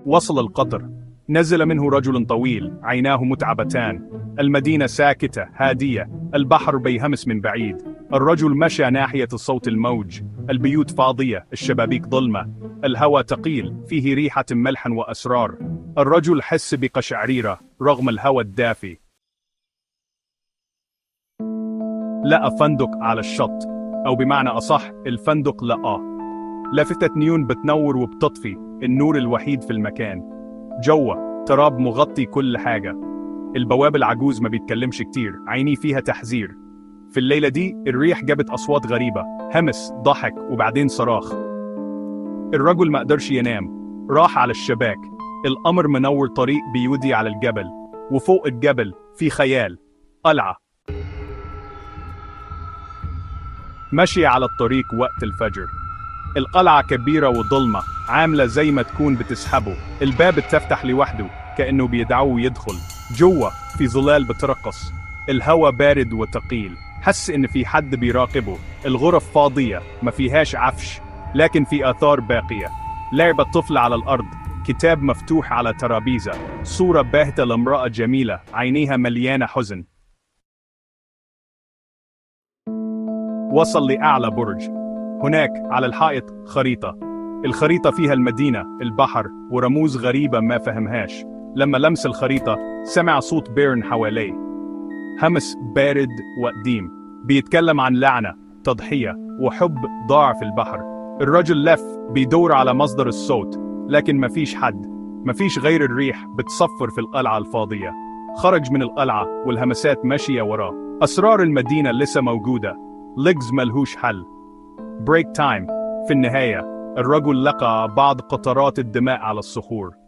وصل القطر. نزل منه رجل طويل، عيناه متعبتان. المدينة ساكتة هادية، البحر بيهمس من بعيد. الرجل مشى ناحية صوت الموج. البيوت فاضية، الشبابيك ظلمة. الهواء ثقيل، فيه ريحة ملح وأسرار. الرجل حس بقشعريرة رغم الهواء الدافي. لقى فندق على الشط، أو بمعنى أصح الفندق لقاه. لافتة نيون بتنور وبتطفي، النور الوحيد في المكان. جوه تراب مغطي كل حاجة. البواب العجوز ما بيتكلمش كتير، عيني فيها تحذير. في الليلة دي الريح جابت أصوات غريبة، همس، ضحك، وبعدين صراخ. الرجل ما قدرش ينام، راح على الشباك. القمر منور طريق بيودي على الجبل، وفوق الجبل في خيال، قلعة. مشي على الطريق وقت الفجر. القلعة كبيرة وظلمة، عاملة زي ما تكون بتسحبه. الباب اتفتح لوحده كأنه بيدعوه يدخل. جوه في ظلال بترقص، الهواء بارد وثقيل. حس إن في حد بيراقبه. الغرف فاضية، ما فيهاش عفش، لكن في آثار باقية. لعبة طفل على الأرض، كتاب مفتوح على ترابيزة، صورة باهتة لامرأة جميلة عينيها مليانة حزن. وصل لأعلى برج. هناك على الحائط خريطة. الخريطة فيها المدينة، البحر، ورموز غريبة ما فهمهاش. لما لمس الخريطة سمع صوت بيرن حواليه، همس بارد وقديم، بيتكلم عن لعنة، تضحية، وحب ضاع في البحر. الرجل لف بيدور على مصدر الصوت، لكن مفيش حد، مفيش غير الريح بتصفر في القلعة الفاضية. خرج من القلعة والهمسات ماشية وراه. أسرار المدينة لسه موجودة، لغز ملهوش حل. بريك تايم. في النهاية الرجل لقى بعض قطرات الدماء على الصخور.